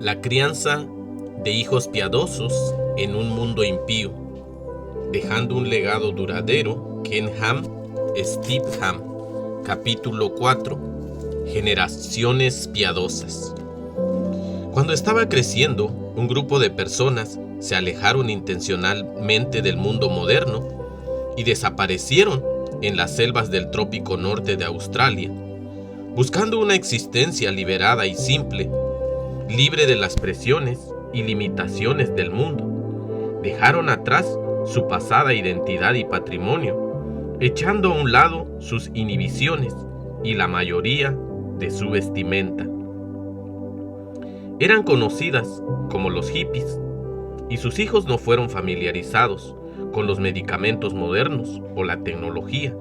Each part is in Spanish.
La crianza de hijos piadosos en un mundo impío, dejando un legado duradero. Ken Ham, Steve Ham. Capítulo 4. Generaciones piadosas. Cuando estaba creciendo, un grupo de personas se alejaron intencionalmente del mundo moderno y desaparecieron en las selvas del trópico norte de Australia, buscando una existencia liberada y simple, libre de las presiones y limitaciones del mundo. Dejaron atrás su pasada identidad y patrimonio, echando a un lado sus inhibiciones y la mayoría de su vestimenta. Eran conocidas como los hippies, y sus hijos no fueron familiarizados con los medicamentos modernos o la tecnología.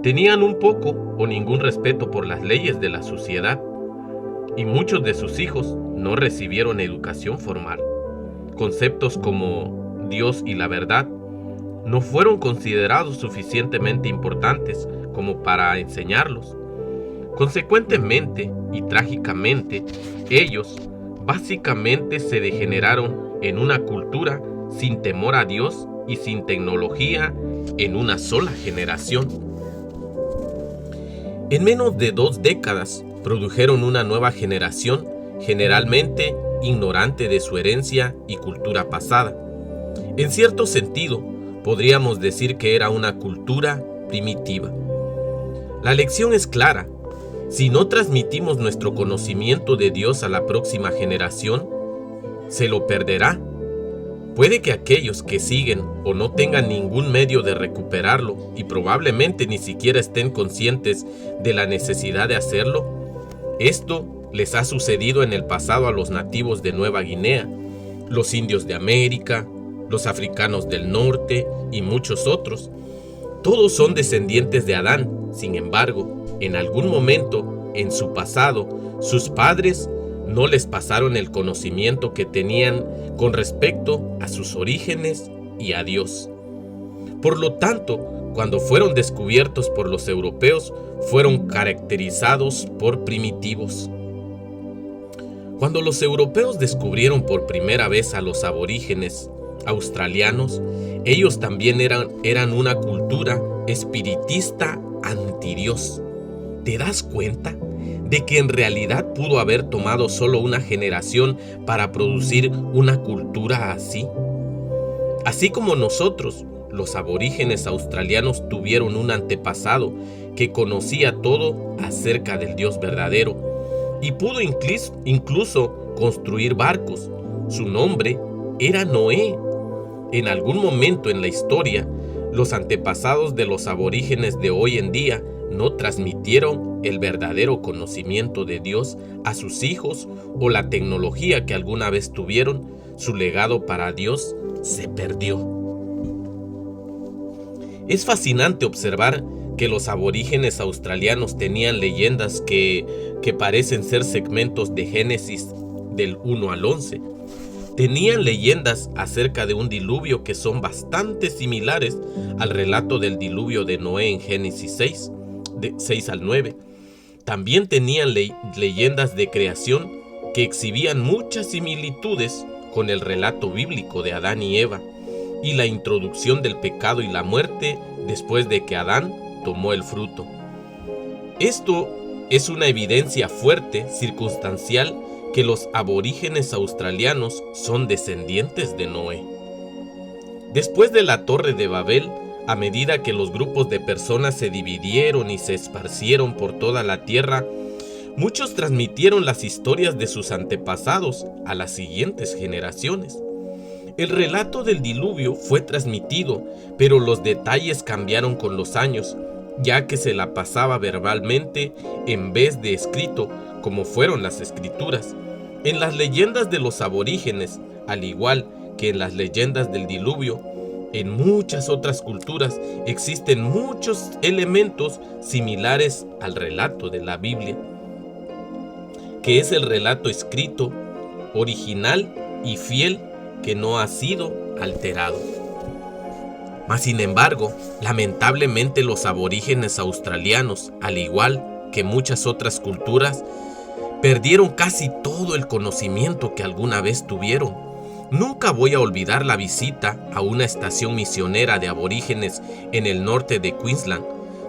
Tenían un poco o ningún respeto por las leyes de la sociedad, y muchos de sus hijos no recibieron educación formal. Conceptos como Dios y la verdad no fueron considerados suficientemente importantes como para enseñarlos. Consecuentemente y trágicamente, ellos básicamente se degeneraron en una cultura sin temor a Dios y sin tecnología en una sola generación. En menos de 2 décadas produjeron una nueva generación generalmente ignorante de su herencia y cultura pasada. En cierto sentido, podríamos decir que era una cultura primitiva. La lección es clara. Si no transmitimos nuestro conocimiento de Dios a la próxima generación, se lo perderá. Puede que aquellos que siguen o no tengan ningún medio de recuperarlo y probablemente ni siquiera estén conscientes de la necesidad de hacerlo. Esto les ha sucedido en el pasado a los nativos de Nueva Guinea, los indios de América, los africanos del norte y muchos otros. Todos son descendientes de Adán. Sin embargo, en algún momento en su pasado, sus padres no les pasaron el conocimiento que tenían con respecto a sus orígenes y a Dios. Por lo tanto, cuando fueron descubiertos por los europeos, fueron caracterizados por primitivos. Cuando los europeos descubrieron por primera vez a los aborígenes australianos, ellos también eran una cultura espiritista anti-Dios. ¿Te das cuenta de que en realidad pudo haber tomado solo una generación para producir una cultura así? Así como nosotros, los aborígenes australianos tuvieron un antepasado que conocía todo acerca del Dios verdadero y pudo incluso construir barcos. Su nombre era Noé. En algún momento en la historia, los antepasados de los aborígenes de hoy en día no transmitieron el verdadero conocimiento de Dios a sus hijos, o la tecnología que alguna vez tuvieron, su legado para Dios se perdió. Es fascinante observar que los aborígenes australianos tenían leyendas que parecen ser segmentos de Génesis del 1 al 11. Tenían leyendas acerca de un diluvio que son bastante similares al relato del diluvio de Noé en Génesis 6, de 6 al 9. También tenían leyendas de creación que exhibían muchas similitudes con el relato bíblico de Adán y Eva y la introducción del pecado y la muerte después de que Adán tomó el fruto. Esto es una evidencia fuerte, circunstancial, que los aborígenes australianos son descendientes de Noé. Después de la Torre de Babel, a medida que los grupos de personas se dividieron y se esparcieron por toda la tierra, muchos transmitieron las historias de sus antepasados a las siguientes generaciones. El relato del diluvio fue transmitido, pero los detalles cambiaron con los años, ya que se la pasaba verbalmente en vez de escrito, como fueron las escrituras. En las leyendas de los aborígenes, al igual que en las leyendas del diluvio, en muchas otras culturas existen muchos elementos similares al relato de la Biblia, que es el relato escrito, original y fiel, que no ha sido alterado. Mas sin embargo, lamentablemente los aborígenes australianos, al igual que muchas otras culturas, Perdieron casi todo el conocimiento que alguna vez tuvieron. Nunca voy a olvidar la visita a una estación misionera de aborígenes en el norte de Queensland,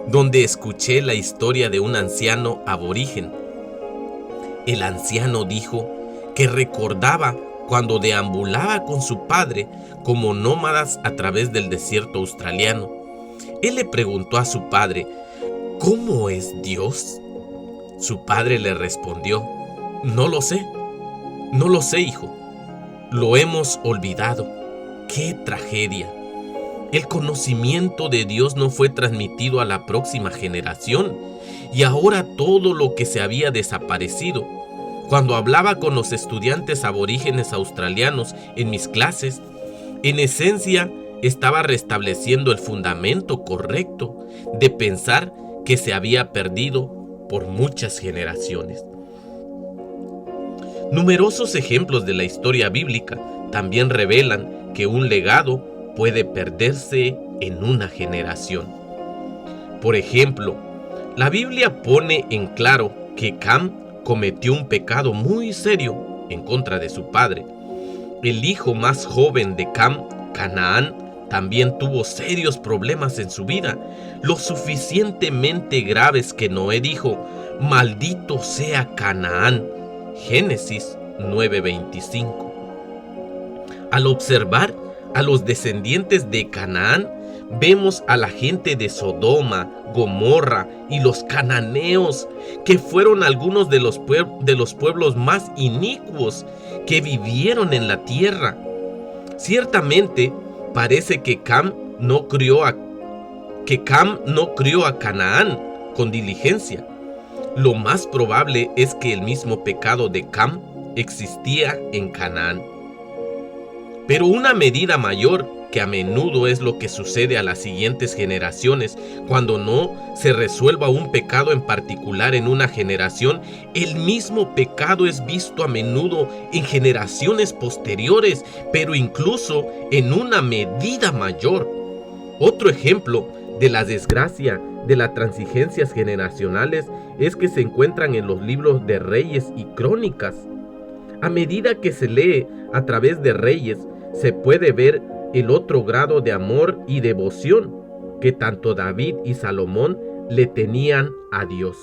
donde escuché la historia de un anciano aborigen. El anciano dijo que recordaba cuando deambulaba con su padre como nómadas a través del desierto australiano. Él le preguntó a su padre, ¿cómo es Dios? Su padre le respondió, no lo sé, hijo. Lo hemos olvidado. ¡Qué tragedia! El conocimiento de Dios no fue transmitido a la próxima generación y ahora todo lo que se había desaparecido. Cuando hablaba con los estudiantes aborígenes australianos en mis clases, en esencia estaba restableciendo el fundamento correcto de pensar que se había perdido por muchas generaciones. Numerosos ejemplos de la historia bíblica también revelan que un legado puede perderse en una generación. Por ejemplo, la Biblia pone en claro que Cam cometió un pecado muy serio en contra de su padre. El hijo más joven de Cam, Canaán, también tuvo serios problemas en su vida, lo suficientemente graves que Noé dijo, maldito sea Canaán. Génesis 9:25. Al observar a los descendientes de Canaán, vemos a la gente de Sodoma, Gomorra y los cananeos, que fueron algunos de los pueblos más inicuos que vivieron en la tierra. Ciertamente, parece que Cam no crió a Canaán con diligencia. Lo más probable es que el mismo pecado de Cam existía en Canaán. Pero una medida mayor, que a menudo es lo que sucede a las siguientes generaciones, cuando no se resuelva un pecado en particular en una generación, el mismo pecado es visto a menudo en generaciones posteriores, pero incluso en una medida mayor. Otro ejemplo de la desgracia de las transigencias generacionales es que se encuentran en los libros de Reyes y Crónicas. A medida que se lee a través de Reyes, se puede ver el otro grado de amor y devoción que tanto David y Salomón le tenían a Dios,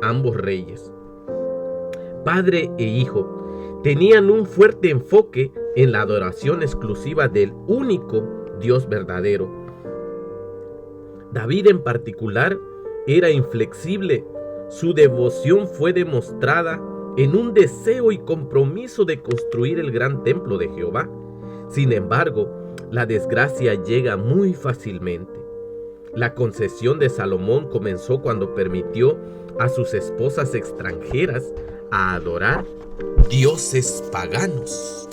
ambos reyes. Padre e hijo tenían un fuerte enfoque en la adoración exclusiva del único Dios verdadero. David en particular era inflexible. Su devoción fue demostrada en un deseo y compromiso de construir el gran templo de Jehová. Sin embargo, la desgracia llega muy fácilmente. La concesión de Salomón comenzó cuando permitió a sus esposas extranjeras a adorar dioses paganos.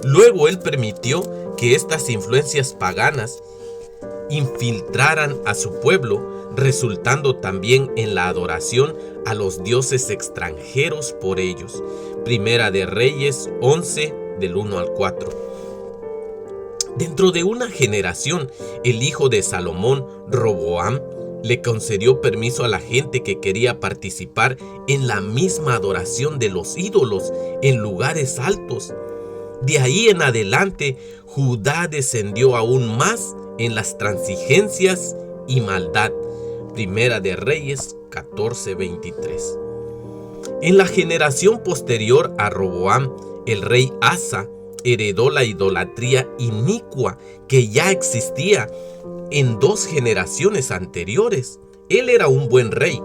Luego él permitió que estas influencias paganas infiltraran a su pueblo, resultando también en la adoración a los dioses extranjeros por ellos. Primera de Reyes 11, del 1 al 4. Dentro de una generación, el hijo de Salomón, Roboam, le concedió permiso a la gente que quería participar en la misma adoración de los ídolos en lugares altos. De ahí en adelante, Judá descendió aún más en las transigencias y maldad. Primera de Reyes 14:23. En la generación posterior a Roboam, el rey Asa heredó la idolatría inicua que ya existía en 2 generaciones anteriores. Él era un buen rey,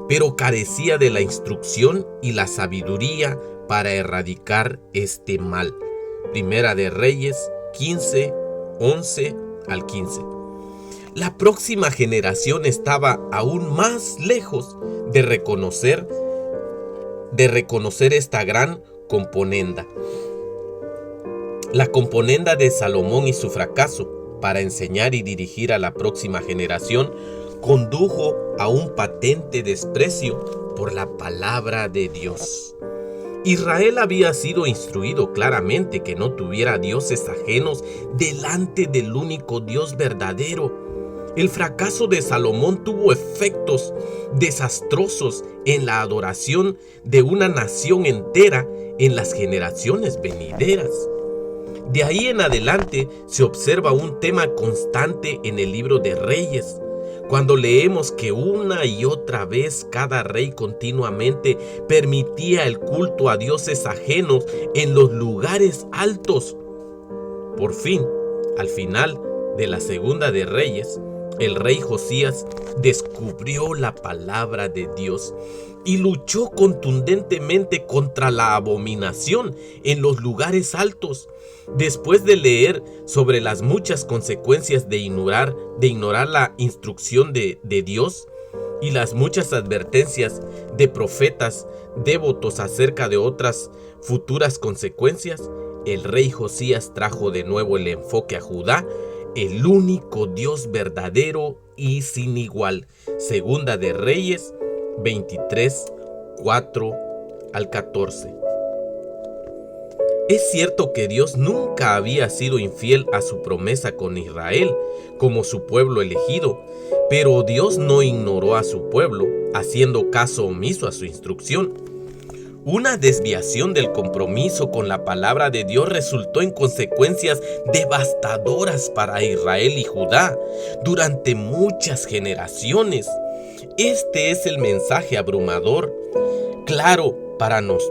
pero carecía de la instrucción y la sabiduría para erradicar este mal. Primera de Reyes 15, 11 al 15. La próxima generación estaba aún más lejos de reconocer esta gran componenda. La componenda de Salomón y su fracaso para enseñar y dirigir a la próxima generación condujo a un patente desprecio por la palabra de Dios. Israel había sido instruido claramente que no tuviera dioses ajenos delante del único Dios verdadero. El fracaso de Salomón tuvo efectos desastrosos en la adoración de una nación entera en las generaciones venideras. De ahí en adelante se observa un tema constante en el libro de Reyes, cuando leemos que una y otra vez cada rey continuamente permitía el culto a dioses ajenos en los lugares altos. Por fin, al final de la segunda de Reyes, el rey Josías descubrió la palabra de Dios y luchó contundentemente contra la abominación en los lugares altos. Después de leer sobre las muchas consecuencias de ignorar la instrucción de Dios y las muchas advertencias de profetas devotos acerca de otras futuras consecuencias, el rey Josías trajo de nuevo el enfoque a Judá, el único Dios verdadero y sin igual. Segunda de Reyes 23, 4 al 14. Es cierto que Dios nunca había sido infiel a su promesa con Israel como su pueblo elegido, pero Dios no ignoró a su pueblo, haciendo caso omiso a su instrucción. Una desviación del compromiso con la palabra de Dios resultó en consecuencias devastadoras para Israel y Judá durante muchas generaciones. Este es el mensaje abrumador, claro,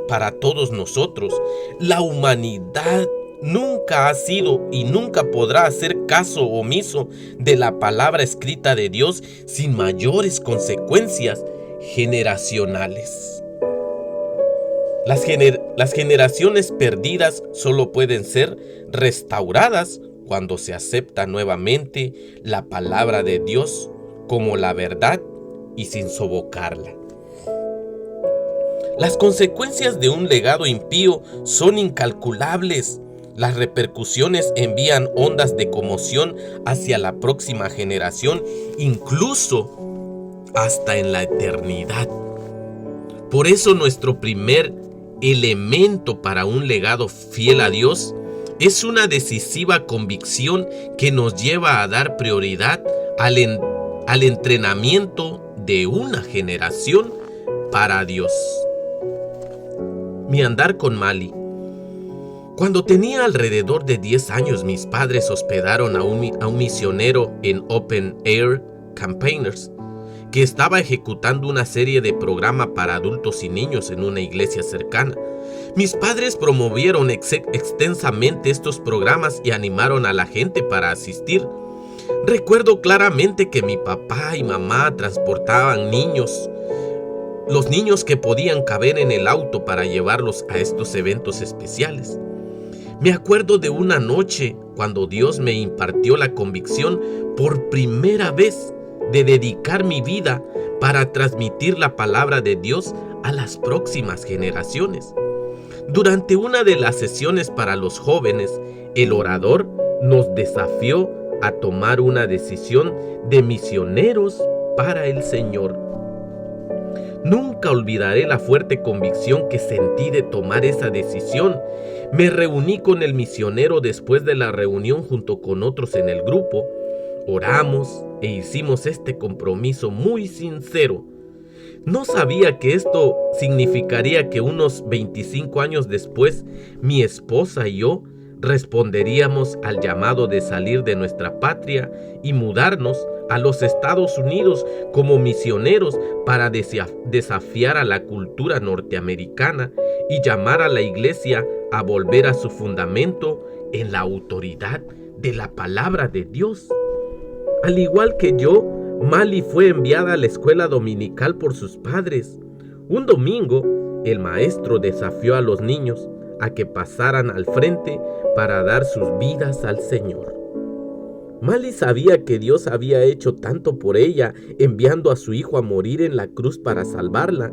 para todos nosotros. La humanidad nunca ha sido y nunca podrá hacer caso omiso de la palabra escrita de Dios sin mayores consecuencias generacionales. Las generaciones perdidas solo pueden ser restauradas cuando se acepta nuevamente la palabra de Dios como la verdad y sin sofocarla. Las consecuencias de un legado impío son incalculables. Las repercusiones envían ondas de conmoción hacia la próxima generación, incluso hasta en la eternidad. Por eso nuestro primer elemento para un legado fiel a Dios es una decisiva convicción que nos lleva a dar prioridad al entrenamiento de una generación para Dios. Mi andar con Mali. Cuando tenía alrededor de 10 años, mis padres hospedaron a un misionero en Open Air Campaigners, que estaba ejecutando una serie de programas para adultos y niños en una iglesia cercana. Mis padres promovieron extensamente estos programas y animaron a la gente para asistir. Recuerdo claramente que mi papá y mamá transportaban los niños que podían caber en el auto para llevarlos a estos eventos especiales. Me acuerdo de una noche cuando Dios me impartió la convicción por primera vez de dedicar mi vida para transmitir la palabra de Dios a las próximas generaciones. Durante una de las sesiones para los jóvenes, el orador nos desafió a tomar una decisión de misioneros para el Señor. Nunca olvidaré la fuerte convicción que sentí de tomar esa decisión. Me reuní con el misionero después de la reunión junto con otros en el grupo. Oramos e hicimos este compromiso muy sincero. No sabía que esto significaría que unos 25 años después, mi esposa y yo responderíamos al llamado de salir de nuestra patria y mudarnos a los Estados Unidos como misioneros para desafiar a la cultura norteamericana y llamar a la iglesia a volver a su fundamento en la autoridad de la palabra de Dios. Al igual que yo, Mali fue enviada a la escuela dominical por sus padres. Un domingo, el maestro desafió a los niños a que pasaran al frente para dar sus vidas al Señor. Mali sabía que Dios había hecho tanto por ella, enviando a su hijo a morir en la cruz para salvarla.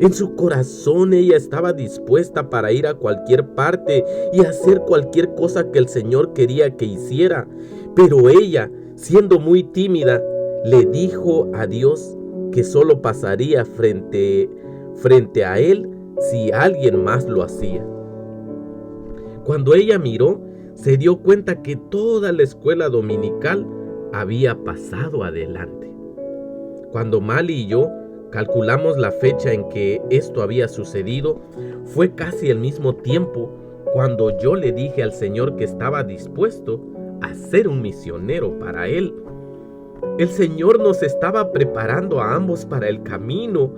En su corazón ella estaba dispuesta para ir a cualquier parte y hacer cualquier cosa que el Señor quería que hiciera. Pero ella, siendo muy tímida, le dijo a Dios que solo pasaría frente a él si alguien más lo hacía. Cuando ella miró, se dio cuenta que toda la escuela dominical había pasado adelante. Cuando Mali y yo calculamos la fecha en que esto había sucedido, fue casi el mismo tiempo cuando yo le dije al Señor que estaba dispuesto a ser un misionero para Él. El Señor nos estaba preparando a ambos para el camino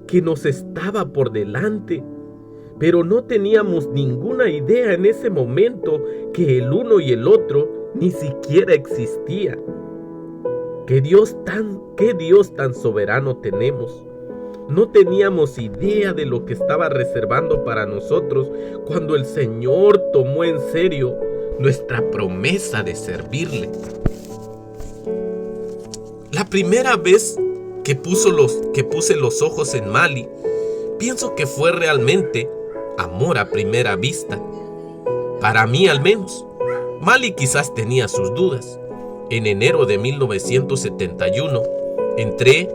que nos estaba por delante, pero no teníamos ninguna idea en ese momento que el uno y el otro ni siquiera existía. ¿Qué Dios tan soberano tenemos? No teníamos idea de lo que estaba reservando para nosotros cuando el Señor tomó en serio nuestra promesa de servirle. La primera vez que puse los ojos en Mali, pienso que fue realmente amor a primera vista. Para mí al menos. Mali quizás tenía sus dudas. En enero de 1971 entré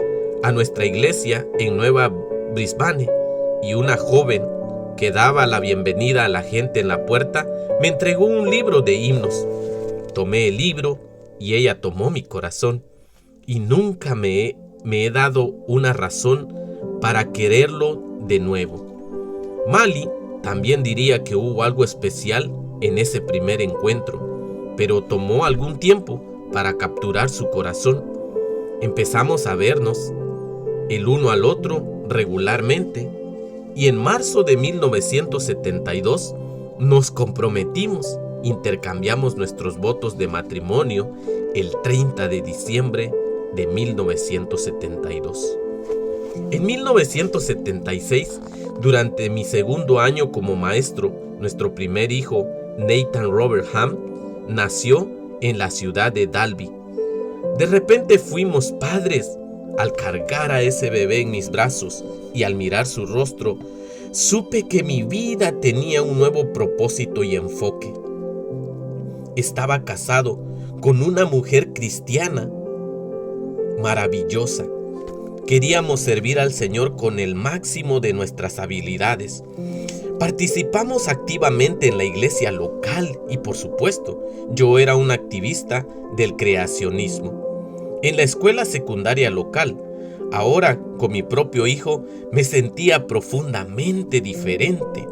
a nuestra iglesia en Nueva Brisbane y una joven que daba la bienvenida a la gente en la puerta me entregó un libro de himnos. Tomé el libro y ella tomó mi corazón y nunca me he dado una razón para quererlo de nuevo. Mali también diría que hubo algo especial en ese primer encuentro, pero tomó algún tiempo para capturar su corazón. Empezamos a vernos el uno al otro regularmente y en marzo de 1972 nos comprometimos, intercambiamos nuestros votos de matrimonio el 30 de diciembre de 1972. En 1976, durante mi segundo año como maestro, nuestro primer hijo, Nathan Robert Ham, nació en la ciudad de Dalby. De repente fuimos padres. Al cargar a ese bebé en mis brazos y al mirar su rostro, supe que mi vida tenía un nuevo propósito y enfoque. Estaba casado con una mujer cristiana maravillosa. Queríamos servir al Señor con el máximo de nuestras habilidades. Participamos activamente en la iglesia local y, por supuesto, yo era un activista del creacionismo. En la escuela secundaria local, ahora con mi propio hijo, me sentía profundamente diferente.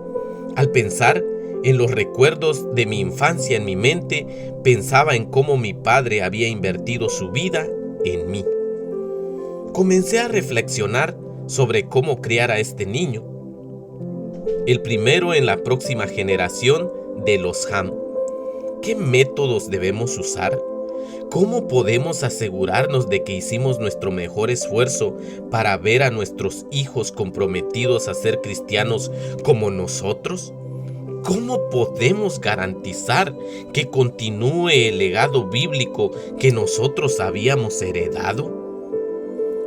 Al pensar en los recuerdos de mi infancia en mi mente, pensaba en cómo mi padre había invertido su vida en mí. Comencé a reflexionar sobre cómo criar a este niño, el primero en la próxima generación de los Ham. ¿Qué métodos debemos usar? ¿Cómo podemos asegurarnos de que hicimos nuestro mejor esfuerzo para ver a nuestros hijos comprometidos a ser cristianos como nosotros? ¿Cómo podemos garantizar que continúe el legado bíblico que nosotros habíamos heredado?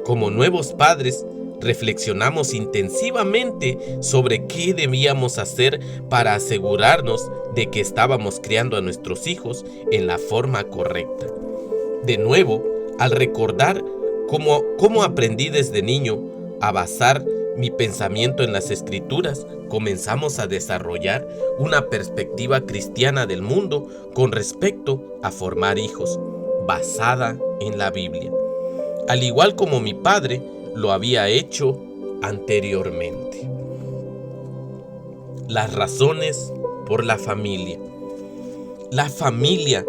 Como nuevos padres, reflexionamos intensivamente sobre qué debíamos hacer para asegurarnos de que estábamos criando a nuestros hijos en la forma correcta. De nuevo, al recordar cómo aprendí desde niño a basar mi pensamiento en las Escrituras, comenzamos a desarrollar una perspectiva cristiana del mundo con respecto a formar hijos, basada en la Biblia, al igual como mi padre lo había hecho anteriormente. Las razones por la familia. La familia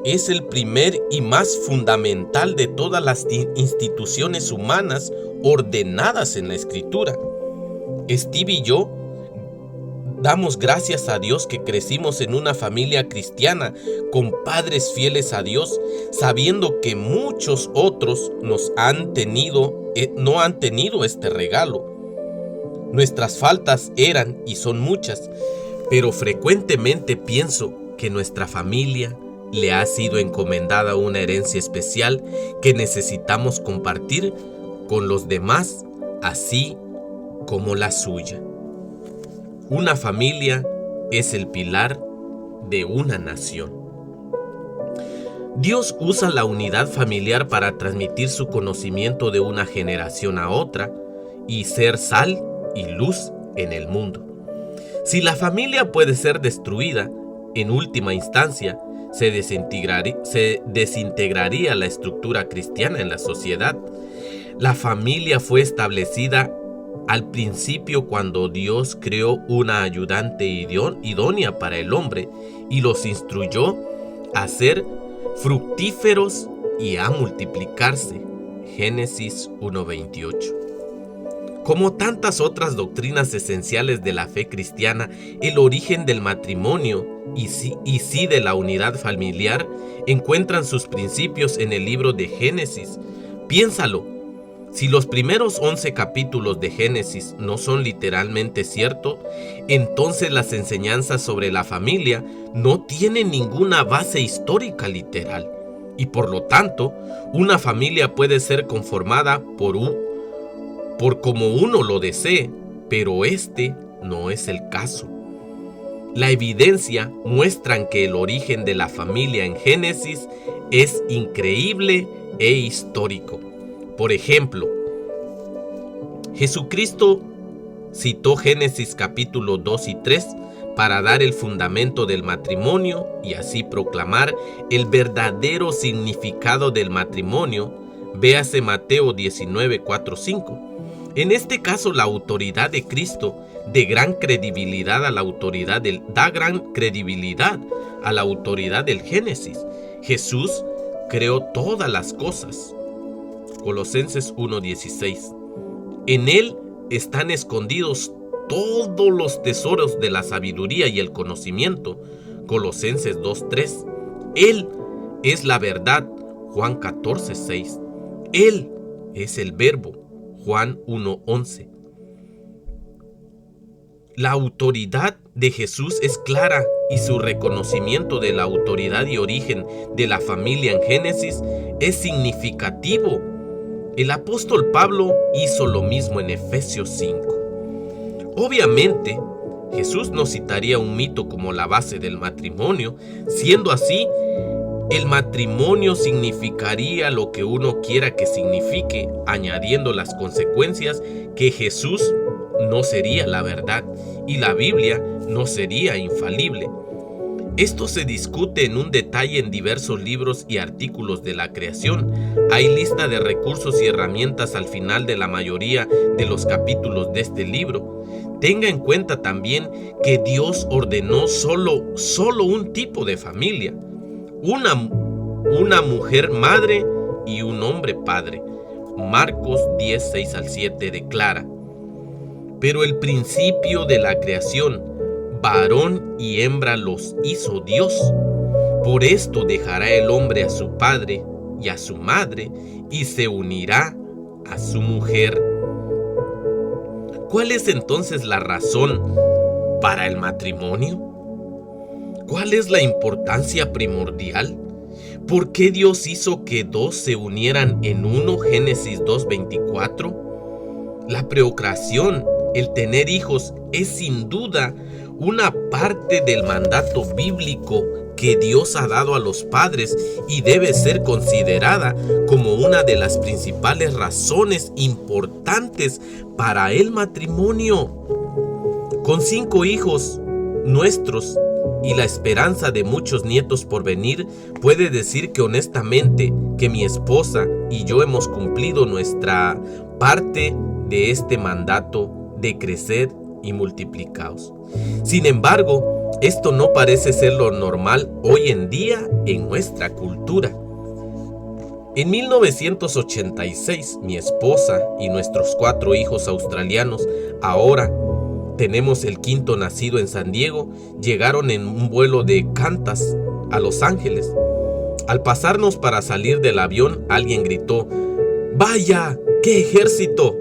es el primer y más fundamental de todas las instituciones humanas ordenadas en la Escritura. Steve y yo damos gracias a Dios que crecimos en una familia cristiana con padres fieles a Dios, sabiendo que muchos otros no han tenido este regalo. Nuestras faltas eran y son muchas, pero frecuentemente pienso que nuestra familia le ha sido encomendada una herencia especial que necesitamos compartir con los demás, así como la suya. Una familia es el pilar de una nación. Dios usa la unidad familiar para transmitir su conocimiento de una generación a otra y ser sal y luz en el mundo. Si la familia puede ser destruida, en última instancia, se desintegraría la estructura cristiana en la sociedad. La familia fue establecida al principio cuando Dios creó una ayudante idónea para el hombre y los instruyó a ser fructíferos y a multiplicarse. Génesis 1:28. Como tantas otras doctrinas esenciales de la fe cristiana, el origen del matrimonio y sí de la unidad familiar encuentran sus principios en el libro de Génesis. Piénsalo, si los primeros 11 capítulos de Génesis no son literalmente ciertos, entonces las enseñanzas sobre la familia no tienen ninguna base histórica literal, y por lo tanto, una familia puede ser conformada por como uno lo desee, pero este no es el caso. La evidencia muestra que el origen de la familia en Génesis es increíble e histórico. Por ejemplo, Jesucristo citó Génesis capítulo 2 y 3 para dar el fundamento del matrimonio y así proclamar el verdadero significado del matrimonio. Véase Mateo 19, 4, 5. En este caso, la autoridad de Cristo da gran credibilidad a la autoridad del Génesis. Jesús creó todas las cosas. Colosenses 1:16. En él están escondidos todos los tesoros de la sabiduría y el conocimiento. Colosenses 2:3. Él es la verdad. Juan 14:6. Él es el verbo. Juan 1:11. La autoridad de Jesús es clara y su reconocimiento de la autoridad y origen de la familia en Génesis es significativo. El apóstol Pablo hizo lo mismo en Efesios 5. Obviamente, Jesús no citaría un mito como la base del matrimonio. Siendo así, el matrimonio significaría lo que uno quiera que signifique, añadiendo las consecuencias que Jesús no sería la verdad y la Biblia no sería infalible. Esto se discute en un detalle en diversos libros y artículos de la creación. Hay lista de recursos y herramientas al final de la mayoría de los capítulos de este libro. Tenga en cuenta también que Dios ordenó solo un tipo de familia. Una mujer madre y un hombre padre. Marcos 10, 6 al 7 declara: pero el principio de la creación, varón y hembra los hizo Dios. Por esto dejará el hombre a su padre y a su madre y se unirá a su mujer. ¿Cuál es entonces la razón para el matrimonio? ¿Cuál es la importancia primordial? ¿Por qué Dios hizo que dos se unieran en uno? Génesis 2:24. La procreación, el tener hijos, es sin duda una parte del mandato bíblico que Dios ha dado a los padres y debe ser considerada como una de las principales razones importantes para el matrimonio. Con 5 hijos nuestros y la esperanza de muchos nietos por venir, puede decir que honestamente que mi esposa y yo hemos cumplido nuestra parte de este mandato de crecer y multiplicaos. Sin embargo, esto no parece ser lo normal hoy en día en nuestra cultura. En 1986, mi esposa y nuestros 4 hijos australianos, ahora tenemos el 5º nacido en San Diego, llegaron en un vuelo de Qantas a Los Ángeles. Al pasarnos para salir del avión, alguien gritó: ¡vaya, qué ejército!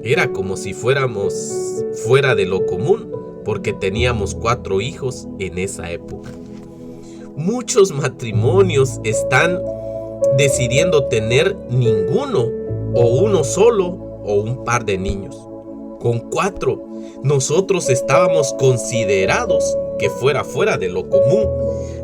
Era como si fuéramos fuera de lo común, porque teníamos 4 hijos en esa época. Muchos matrimonios están decidiendo tener ninguno, o uno solo, o un par de niños. Con 4, nosotros estábamos considerados que fuera de lo común.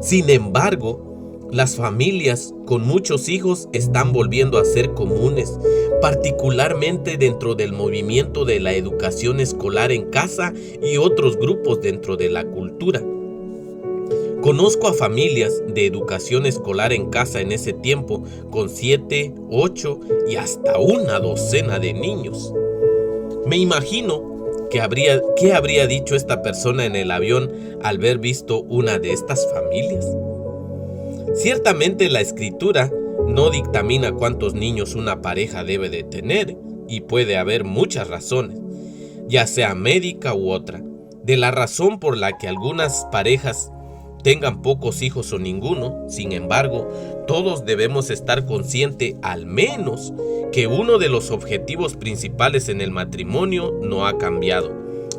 Sin embargo, las familias con muchos hijos están volviendo a ser comunes, particularmente dentro del movimiento de la educación escolar en casa y otros grupos dentro de la cultura. Conozco a familias de educación escolar en casa en ese tiempo con 7, 8 y hasta una docena de niños. Me imagino qué habría dicho esta persona en el avión al ver visto una de estas familias. Ciertamente la escritura no dictamina cuántos niños una pareja debe de tener, y puede haber muchas razones, ya sea médica u otra, de la razón por la que algunas parejas tengan pocos hijos o ninguno. Sin embargo, todos debemos estar conscientes al menos que uno de los objetivos principales en el matrimonio no ha cambiado,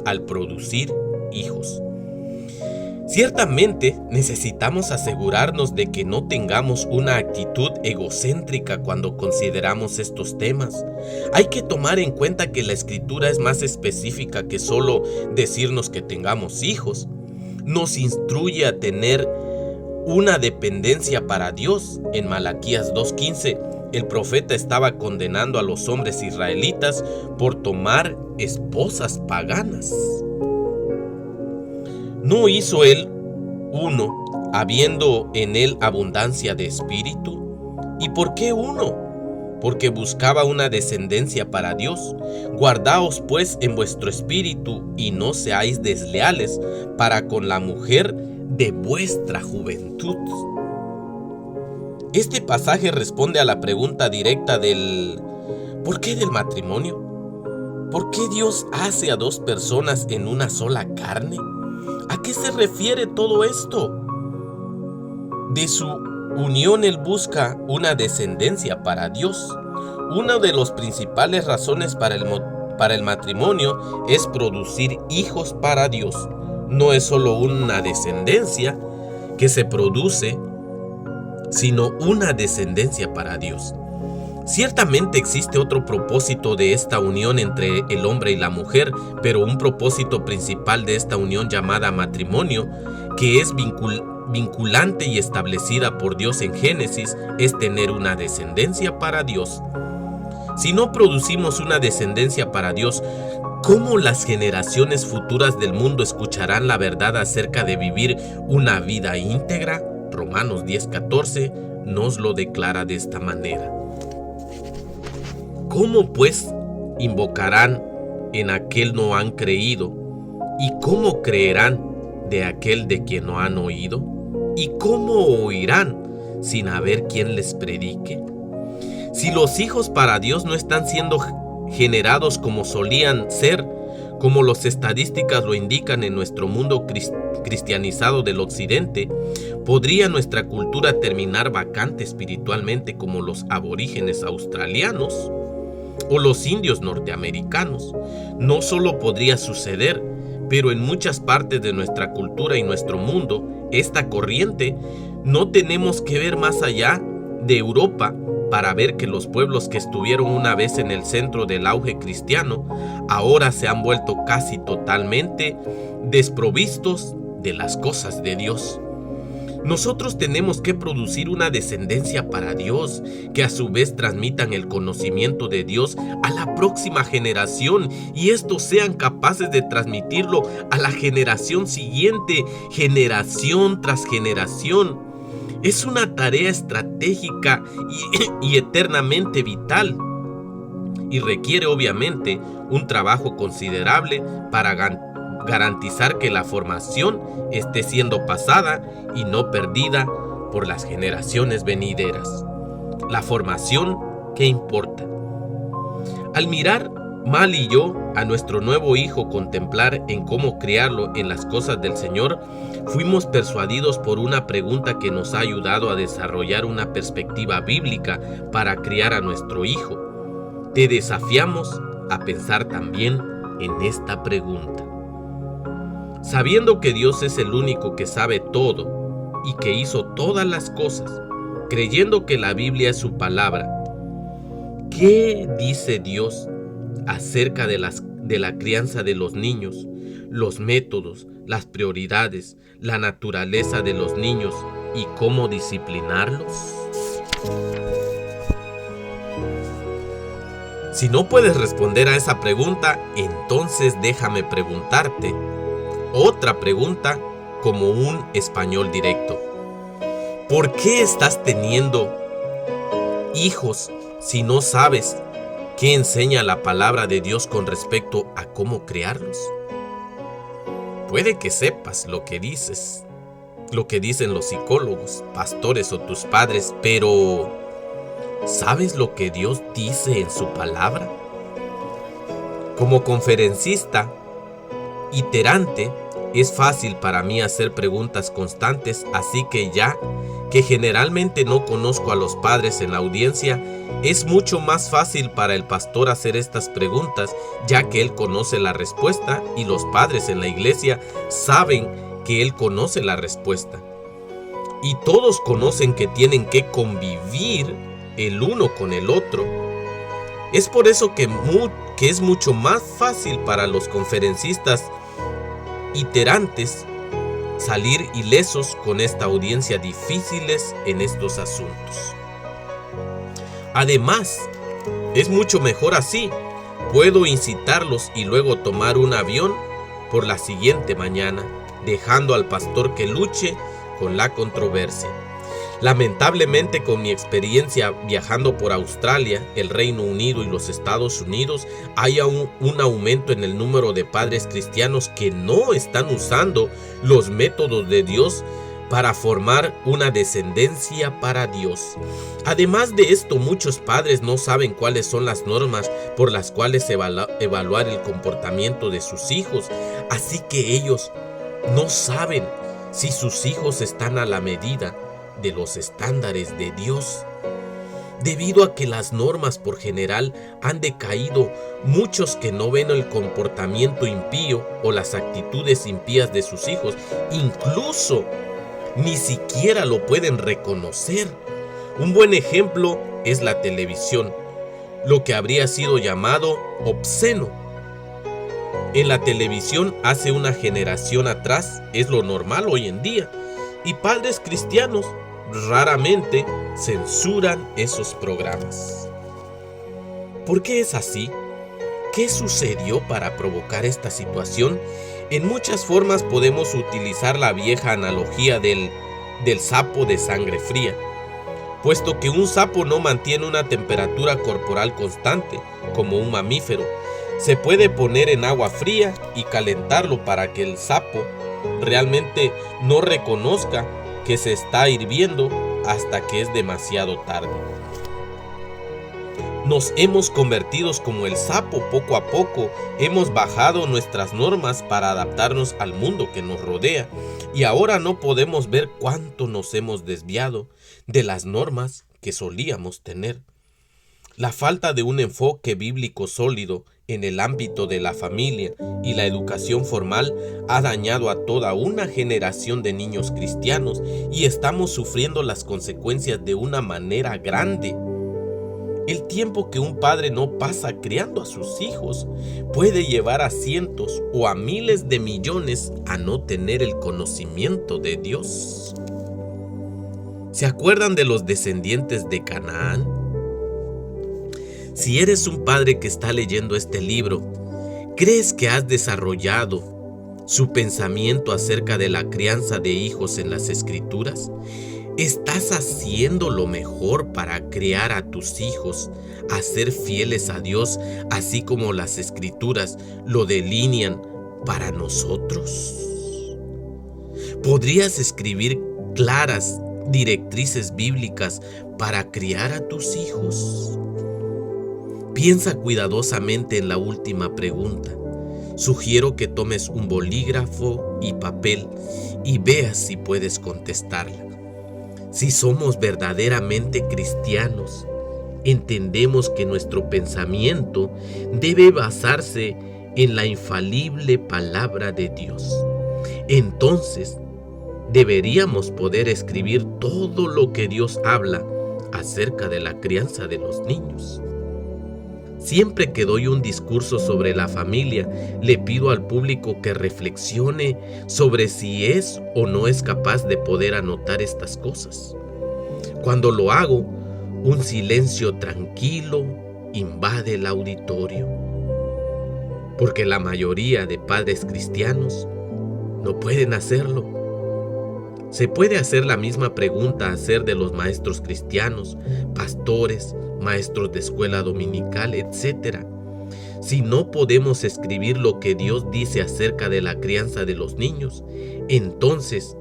al producir hijos. Ciertamente necesitamos asegurarnos de que no tengamos una actitud egocéntrica cuando consideramos estos temas. Hay que tomar en cuenta que la escritura es más específica que solo decirnos que tengamos hijos. Nos instruye a tener una dependencia para Dios. En Malaquías 2:15, el profeta estaba condenando a los hombres israelitas por tomar esposas paganas. ¿No hizo él uno, habiendo en él abundancia de espíritu? ¿Y por qué uno? Porque buscaba una descendencia para Dios. Guardaos pues en vuestro espíritu y no seáis desleales para con la mujer de vuestra juventud. Este pasaje responde a la pregunta directa del ¿por qué del matrimonio? ¿Por qué Dios hace a dos personas en una sola carne? ¿A qué se refiere todo esto? De su unión él busca una descendencia para Dios. Una de las principales razones para el matrimonio es producir hijos para Dios. No es solo una descendencia que se produce, sino una descendencia para Dios. Ciertamente existe otro propósito de esta unión entre el hombre y la mujer, pero un propósito principal de esta unión llamada matrimonio, que es vinculante y establecida por Dios en Génesis, es tener una descendencia para Dios. Si no producimos una descendencia para Dios, ¿cómo las generaciones futuras del mundo escucharán la verdad acerca de vivir una vida íntegra? Romanos 10:14 nos lo declara de esta manera. ¿Cómo pues invocarán en aquel no han creído? ¿Y cómo creerán de aquel de quien no han oído? ¿Y cómo oirán sin haber quien les predique? Si los hijos para Dios no están siendo generados como solían ser, como las estadísticas lo indican en nuestro mundo cristianizado del occidente, ¿podría nuestra cultura terminar vacante espiritualmente como los aborígenes australianos o los indios norteamericanos? No solo podría suceder, pero en muchas partes de nuestra cultura y nuestro mundo, esta corriente, no tenemos que ver más allá de Europa para ver que los pueblos que estuvieron una vez en el centro del auge cristiano, ahora se han vuelto casi totalmente desprovistos de las cosas de Dios. Nosotros tenemos que producir una descendencia para Dios, que a su vez transmitan el conocimiento de Dios a la próxima generación, y estos sean capaces de transmitirlo a la generación siguiente, generación tras generación. Es una tarea estratégica y eternamente vital, y requiere obviamente un trabajo considerable para garantizar que la formación esté siendo pasada y no perdida por las generaciones venideras. La formación, ¿qué importa? Al mirar Mal y yo a nuestro nuevo hijo contemplar en cómo criarlo en las cosas del Señor, fuimos persuadidos por una pregunta que nos ha ayudado a desarrollar una perspectiva bíblica para criar a nuestro hijo. Te desafiamos a pensar también en esta pregunta. Sabiendo que Dios es el único que sabe todo y que hizo todas las cosas, creyendo que la Biblia es su palabra, ¿qué dice Dios acerca de la crianza de los niños, los métodos, las prioridades, la naturaleza de los niños y cómo disciplinarlos? Si no puedes responder a esa pregunta, entonces déjame preguntarte otra pregunta como un español directo. ¿Por qué estás teniendo hijos si no sabes qué enseña la palabra de Dios con respecto a cómo criarlos? Puede que sepas lo que dices, lo que dicen los psicólogos, pastores o tus padres, pero ¿sabes lo que Dios dice en su palabra? Como conferencista iterante, es fácil para mí hacer preguntas constantes, así que ya que generalmente no conozco a los padres en la audiencia, es mucho más fácil para el pastor hacer estas preguntas, ya que él conoce la respuesta y los padres en la iglesia saben que él conoce la respuesta. Y todos conocen que tienen que convivir el uno con el otro. Es por eso que es mucho más fácil para los conferencistas iterantes salir ilesos con esta audiencia difíciles en estos asuntos. Además, es mucho mejor así. Puedo incitarlos y luego tomar un avión por la siguiente mañana, dejando al pastor que luche con la controversia. Lamentablemente, con mi experiencia viajando por Australia, el Reino Unido y los Estados Unidos, hay aún un aumento en el número de padres cristianos que no están usando los métodos de Dios para formar una descendencia para Dios. Además de esto, muchos padres no saben cuáles son las normas por las cuales evaluar el comportamiento de sus hijos, así que ellos no saben si sus hijos están a la medida de los estándares de Dios. Debido a que las normas por general han decaído, muchos que no ven el comportamiento impío o las actitudes impías de sus hijos, incluso ni siquiera lo pueden reconocer. Un buen ejemplo es la televisión, lo que habría sido llamado obsceno. En la televisión hace una generación atrás es lo normal hoy en día, y padres cristianos raramente censuran esos programas. ¿Por qué es así? ¿Qué sucedió para provocar esta situación? En muchas formas podemos utilizar la vieja analogía del sapo de sangre fría, puesto que un sapo no mantiene una temperatura corporal constante como un mamífero. Se puede poner en agua fría y calentarlo para que el sapo realmente no reconozca que se está hirviendo hasta que es demasiado tarde. Nos hemos convertido como el sapo poco a poco, hemos bajado nuestras normas para adaptarnos al mundo que nos rodea y ahora no podemos ver cuánto nos hemos desviado de las normas que solíamos tener. La falta de un enfoque bíblico sólido en el ámbito de la familia y la educación formal ha dañado a toda una generación de niños cristianos y estamos sufriendo las consecuencias de una manera grande. El tiempo que un padre no pasa criando a sus hijos puede llevar a cientos o a miles de millones a no tener el conocimiento de Dios. ¿Se acuerdan de los descendientes de Canaán? Si eres un padre que está leyendo este libro, ¿crees que has desarrollado su pensamiento acerca de la crianza de hijos en las Escrituras? ¿Estás haciendo lo mejor para criar a tus hijos a ser fieles a Dios, así como las Escrituras lo delinean para nosotros? ¿Podrías escribir claras directrices bíblicas para criar a tus hijos? Piensa cuidadosamente en la última pregunta. Sugiero que tomes un bolígrafo y papel y veas si puedes contestarla. Si somos verdaderamente cristianos, entendemos que nuestro pensamiento debe basarse en la infalible palabra de Dios. Entonces, deberíamos poder escribir todo lo que Dios habla acerca de la crianza de los niños. Siempre que doy un discurso sobre la familia, le pido al público que reflexione sobre si es o no es capaz de poder anotar estas cosas. Cuando lo hago, un silencio tranquilo invade el auditorio, porque la mayoría de padres cristianos no pueden hacerlo. Se puede hacer la misma pregunta de los maestros cristianos, pastores, maestros de escuela dominical, etc. Si no podemos escribir lo que Dios dice acerca de la crianza de los niños, entonces,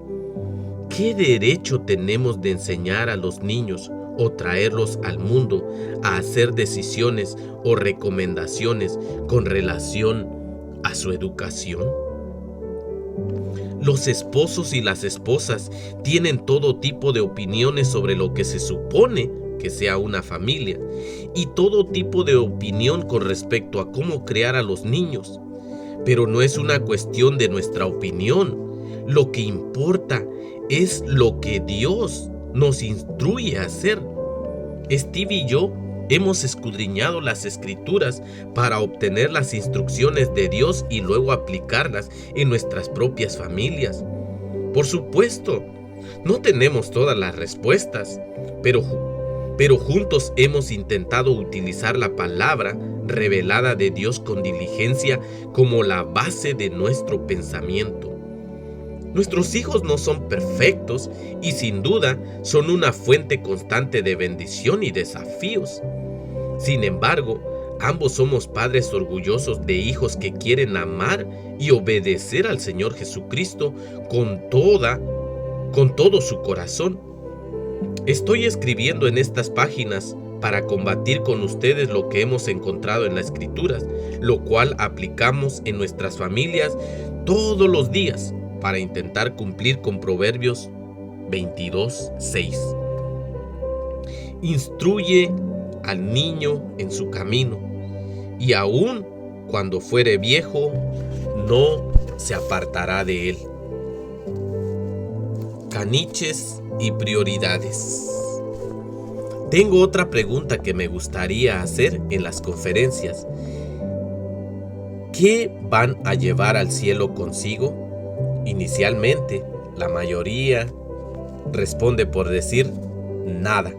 ¿qué derecho tenemos de enseñar a los niños o traerlos al mundo a hacer decisiones o recomendaciones con relación a su educación? Los esposos y las esposas tienen todo tipo de opiniones sobre lo que se supone que sea una familia y todo tipo de opinión con respecto a cómo criar a los niños. Pero no es una cuestión de nuestra opinión. Lo que importa es lo que Dios nos instruye a hacer. Steve y yo hemos escudriñado las Escrituras para obtener las instrucciones de Dios y luego aplicarlas en nuestras propias familias. Por supuesto, no tenemos todas las respuestas, pero juntos hemos intentado utilizar la palabra revelada de Dios con diligencia como la base de nuestro pensamiento. Nuestros hijos no son perfectos y sin duda son una fuente constante de bendición y desafíos. Sin embargo, ambos somos padres orgullosos de hijos que quieren amar y obedecer al Señor Jesucristo con todo su corazón. Estoy escribiendo en estas páginas para combatir con ustedes lo que hemos encontrado en las Escrituras, lo cual aplicamos en nuestras familias todos los días para intentar cumplir con Proverbios 22:6. Instruye al niño en su camino, y aun cuando fuere viejo, no se apartará de él. Caniches y prioridades. Tengo otra pregunta que me gustaría hacer en las conferencias. ¿Qué van a llevar al cielo consigo? Inicialmente, la mayoría responde por decir nada.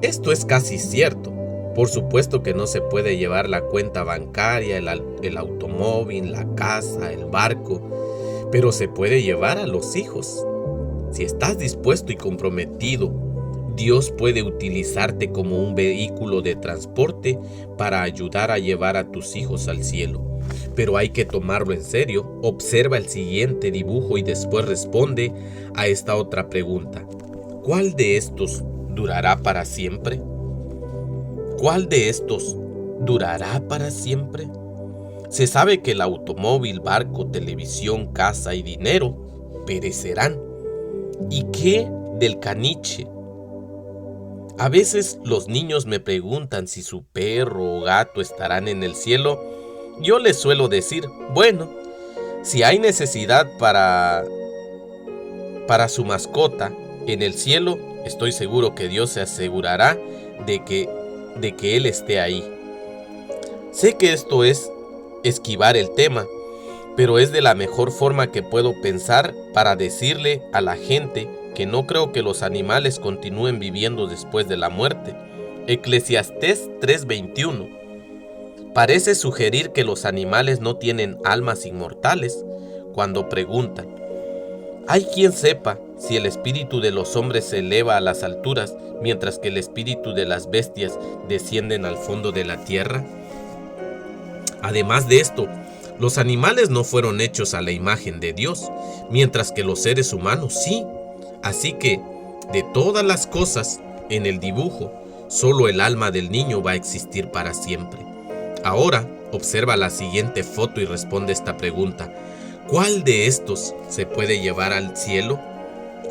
Esto es casi cierto. Por supuesto que no se puede llevar la cuenta bancaria, el automóvil, la casa, el barco, pero se puede llevar a los hijos. Si estás dispuesto y comprometido, Dios puede utilizarte como un vehículo de transporte para ayudar a llevar a tus hijos al cielo. Pero hay que tomarlo en serio. Observa el siguiente dibujo y después responde a esta otra pregunta. ¿Cuál de estos durará para siempre? ¿Cuál de estos durará para siempre? Se sabe que el automóvil, barco, televisión, casa y dinero perecerán. ¿Y qué del caniche? A veces los niños me preguntan si su perro o gato estarán en el cielo. Yo les suelo decir, bueno, si hay necesidad para su mascota en el cielo, estoy seguro que Dios se asegurará de que Él esté ahí. Sé que esto es esquivar el tema, pero es de la mejor forma que puedo pensar para decirle a la gente que no creo que los animales continúen viviendo después de la muerte. Eclesiastés 3:21 parece sugerir que los animales no tienen almas inmortales cuando preguntan: ¿hay quien sepa si el espíritu de los hombres se eleva a las alturas mientras que el espíritu de las bestias descienden al fondo de la tierra? Además de esto, los animales no fueron hechos a la imagen de Dios, mientras que los seres humanos sí. Así que, de todas las cosas en el dibujo, solo el alma del niño va a existir para siempre. Ahora, observa la siguiente foto y responde esta pregunta. ¿Cuál de estos se puede llevar al cielo?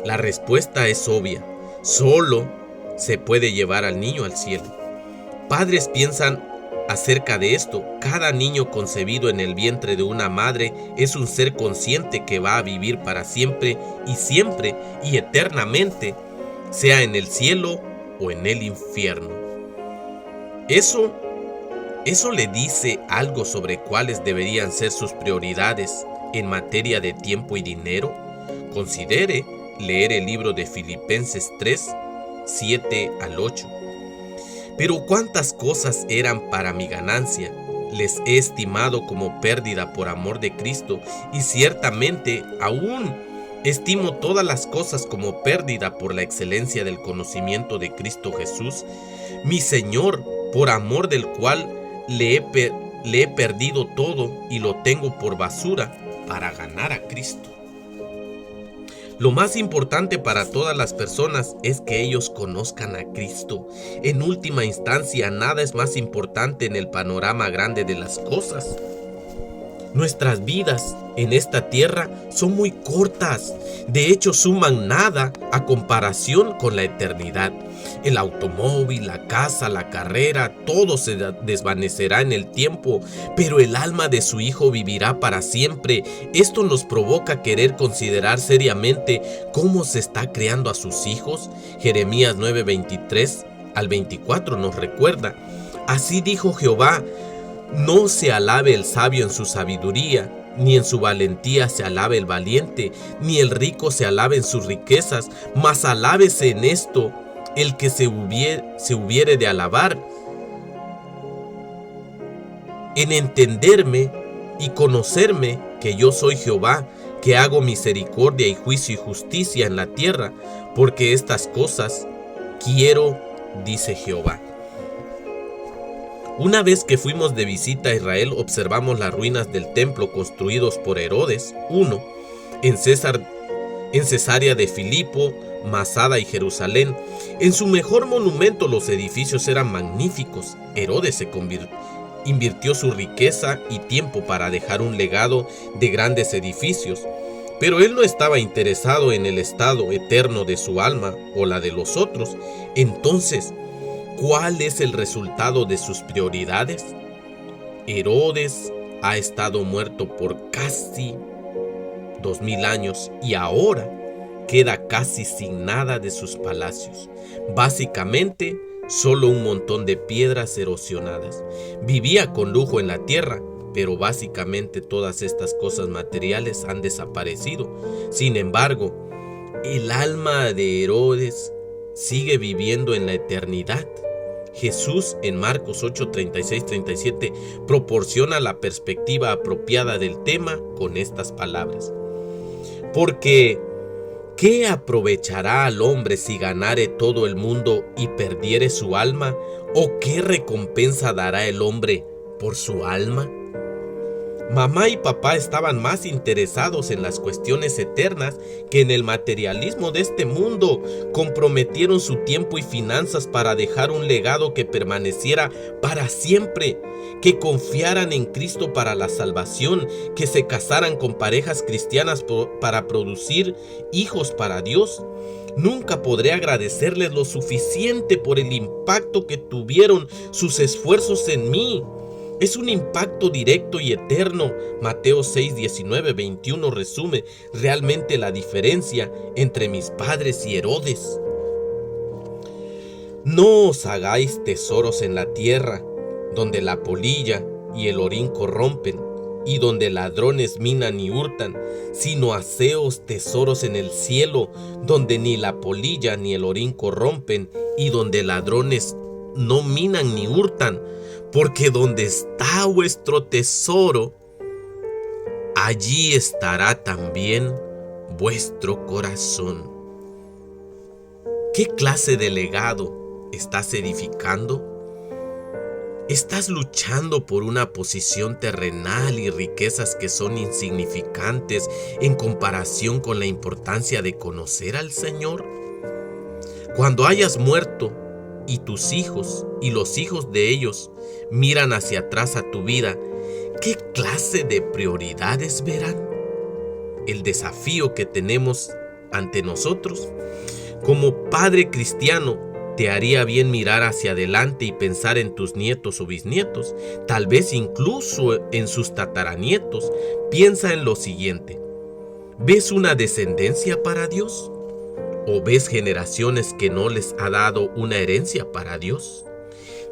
La respuesta es obvia. Solo se puede llevar al niño al cielo. Padres piensan acerca de esto. Cada niño concebido en el vientre de una madre es un ser consciente que va a vivir para siempre y eternamente, sea en el cielo o en el infierno. Eso le dice algo sobre cuáles deberían ser sus prioridades en materia de tiempo y dinero. Considere leer el libro de Filipenses 3, 7 al 8. Pero cuántas cosas eran para mi ganancia, les he estimado como pérdida por amor de Cristo, y ciertamente aún Estimo todas las cosas como pérdida por la excelencia del conocimiento de Cristo Jesús, mi Señor, por amor del cual le he perdido todo y lo tengo por basura para ganar a Cristo. Lo más importante para todas las personas es que ellos conozcan a Cristo. En última instancia, nada es más importante en el panorama grande de las cosas. Nuestras vidas en esta tierra son muy cortas, de hecho suman nada a comparación con la eternidad. El automóvil, la casa, la carrera, todo se desvanecerá en el tiempo, pero el alma de su Hijo vivirá para siempre. Esto nos provoca querer considerar seriamente cómo se está creando a sus hijos. Jeremías 9:23 al 24 nos recuerda: así dijo Jehová, no se alabe el sabio en su sabiduría, ni en su valentía se alabe el valiente, ni el rico se alabe en sus riquezas, mas alábese en esto el que se hubiere de alabar, en entenderme y conocerme que yo soy Jehová, que hago misericordia y juicio y justicia en la tierra, porque estas cosas quiero, dice Jehová. Una vez que fuimos de visita a Israel, observamos las ruinas del templo construidos por Herodes I en Cesarea de Filipo, Masada y Jerusalén. En su mejor monumento los edificios eran magníficos. Herodes invirtió su riqueza y tiempo para dejar un legado de grandes edificios, pero él no estaba interesado en el estado eterno de su alma o la de los otros. Entonces, ¿cuál es el resultado de sus prioridades? Herodes ha estado muerto por casi 2000 años y ahora queda casi sin nada de sus palacios. Básicamente, solo un montón de piedras erosionadas. Vivía con lujo en la tierra, pero básicamente todas estas cosas materiales han desaparecido. Sin embargo, el alma de Herodes sigue viviendo en la eternidad. Jesús en Marcos 8:36-37 proporciona la perspectiva apropiada del tema con estas palabras: porque ¿qué aprovechará al hombre si ganare todo el mundo y perdiere su alma? ¿O qué recompensa dará el hombre por su alma? Mamá y papá estaban más interesados en las cuestiones eternas que en el materialismo de este mundo. Comprometieron su tiempo y finanzas para dejar un legado que permaneciera para siempre, que confiaran en Cristo para la salvación, que se casaran con parejas cristianas para producir hijos para Dios. Nunca podré agradecerles lo suficiente por el impacto que tuvieron sus esfuerzos en mí. Es un impacto directo y eterno. Mateo 6:19-21 resume realmente la diferencia entre mis padres y Herodes. No os hagáis tesoros en la tierra, donde la polilla y el orín corrompen, y donde ladrones minan y hurtan, sino haceos tesoros en el cielo, donde ni la polilla ni el orín corrompen, y donde ladrones no minan ni hurtan, porque donde está vuestro tesoro, allí estará también vuestro corazón. ¿Qué clase de legado estás edificando? ¿Estás luchando por una posición terrenal y riquezas que son insignificantes en comparación con la importancia de conocer al Señor? Cuando hayas muerto y tus hijos y los hijos de ellos miran hacia atrás a tu vida, ¿qué clase de prioridades verán? El desafío que tenemos ante nosotros como padre cristiano, te haría bien mirar hacia adelante y pensar en tus nietos o bisnietos, tal vez incluso en sus tataranietos. Piensa en lo siguiente: ¿ves una descendencia para Dios? ¿O ves generaciones que no les ha dado una herencia para Dios?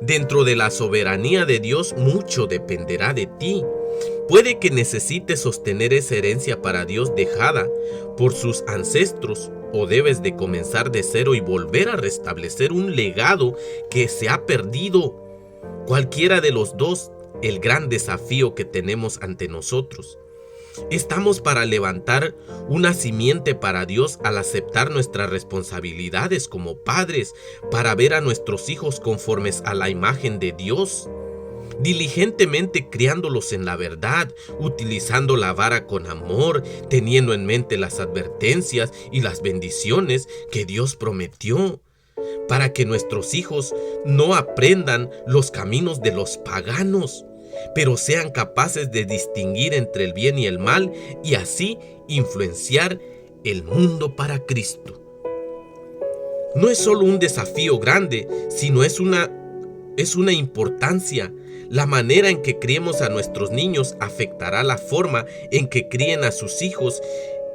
Dentro de la soberanía de Dios, mucho dependerá de ti. Puede que necesites sostener esa herencia para Dios dejada por sus ancestros, o debes de comenzar de cero y volver a restablecer un legado que se ha perdido. Cualquiera de los dos, el gran desafío que tenemos ante nosotros. Estamos para levantar una simiente para Dios al aceptar nuestras responsabilidades como padres, para ver a nuestros hijos conformes a la imagen de Dios, diligentemente criándolos en la verdad, utilizando la vara con amor, teniendo en mente las advertencias y las bendiciones que Dios prometió, para que nuestros hijos no aprendan los caminos de los paganos, pero sean capaces de distinguir entre el bien y el mal y así influenciar el mundo para Cristo. No es solo un desafío grande, sino es una importancia. La manera en que criemos a nuestros niños afectará la forma en que críen a sus hijos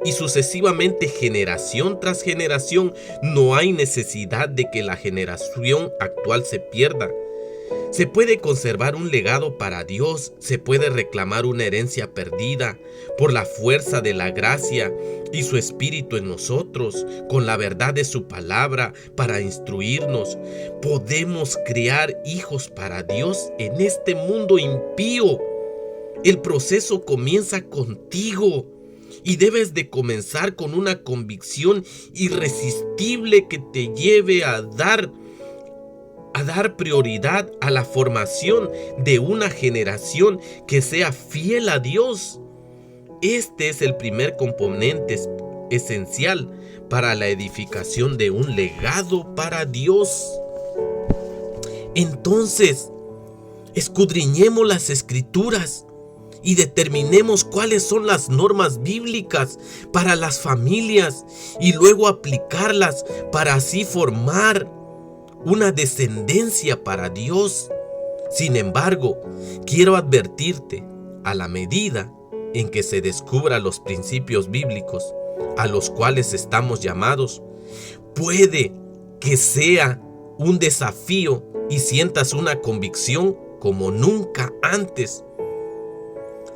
y sucesivamente generación tras generación. No hay necesidad de que la generación actual se pierda. Se puede conservar un legado para Dios, se puede reclamar una herencia perdida por la fuerza de la gracia y su espíritu en nosotros, con la verdad de su palabra para instruirnos. Podemos criar hijos para Dios en este mundo impío. El proceso comienza contigo y debes de comenzar con una convicción irresistible que te lleve a dar prioridad a la formación de una generación que sea fiel a Dios. Este es el primer componente esencial para la edificación de un legado para Dios. Entonces, escudriñemos las Escrituras y determinemos cuáles son las normas bíblicas para las familias y luego aplicarlas para así formar una descendencia para Dios. Sin embargo, quiero advertirte, a la medida en que se descubran los principios bíblicos a los cuales estamos llamados, puede que sea un desafío y sientas una convicción como nunca antes.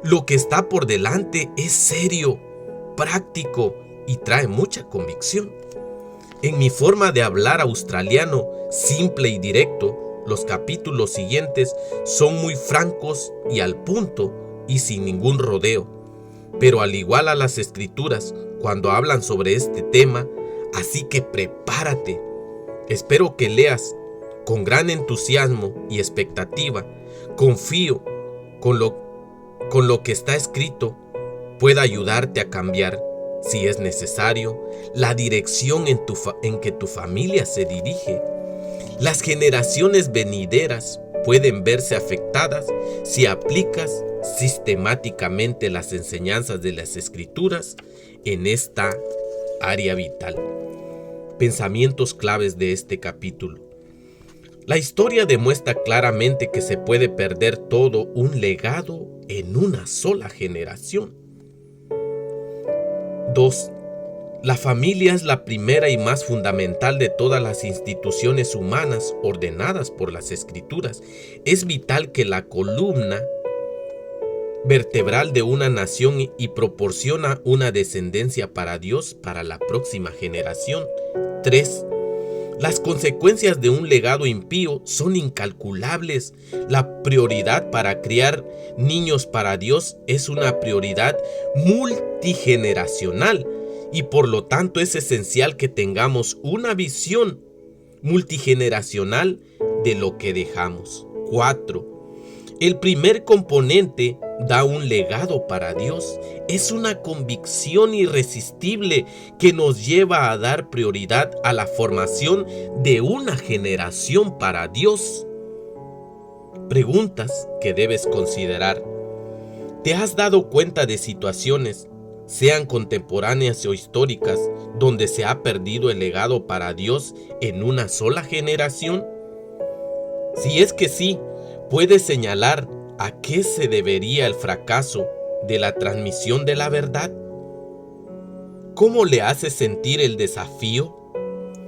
Lo que está por delante es serio, práctico y trae mucha convicción. En mi forma de hablar australiano, simple y directo, los capítulos siguientes son muy francos y al punto y sin ningún rodeo. Pero al igual a las Escrituras, cuando hablan sobre este tema, así que prepárate. Espero que leas con gran entusiasmo y expectativa. Confío con lo que está escrito pueda ayudarte a cambiar, si es necesario, la dirección en que tu familia se dirige. Las generaciones venideras pueden verse afectadas si aplicas sistemáticamente las enseñanzas de las Escrituras en esta área vital. Pensamientos claves de este capítulo. La historia demuestra claramente que se puede perder todo un legado en una sola generación. 2. La familia es la primera y más fundamental de todas las instituciones humanas ordenadas por las Escrituras. Es vital que la columna vertebral de una nación y proporciona una descendencia para Dios para la próxima generación. 3. Las consecuencias de un legado impío son incalculables. La prioridad para criar niños para Dios es una prioridad multigeneracional y por lo tanto es esencial que tengamos una visión multigeneracional de lo que dejamos. 4. El primer componente da un legado para Dios. Es una convicción irresistible que nos lleva a dar prioridad a la formación de una generación para Dios. Preguntas que debes considerar. ¿Te has dado cuenta de situaciones, sean contemporáneas o históricas, donde se ha perdido el legado para Dios en una sola generación? Si es que sí, ¿puedes señalar a qué se debería el fracaso de la transmisión de la verdad? ¿Cómo le hace sentir el desafío?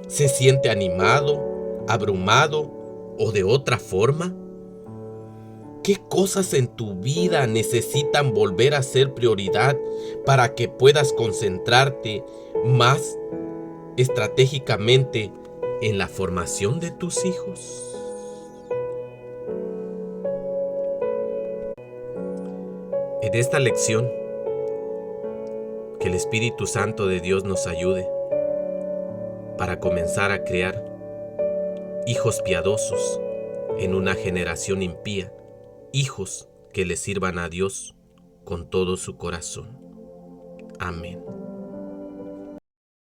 ¿Se siente animado, abrumado o de otra forma? ¿Qué cosas en tu vida necesitan volver a ser prioridad para que puedas concentrarte más estratégicamente en la formación de tus hijos? En esta lección Que el Espíritu Santo de Dios nos ayude para comenzar a crear hijos piadosos en una generación impía, hijos que le sirvan a Dios con todo su corazón. Amén.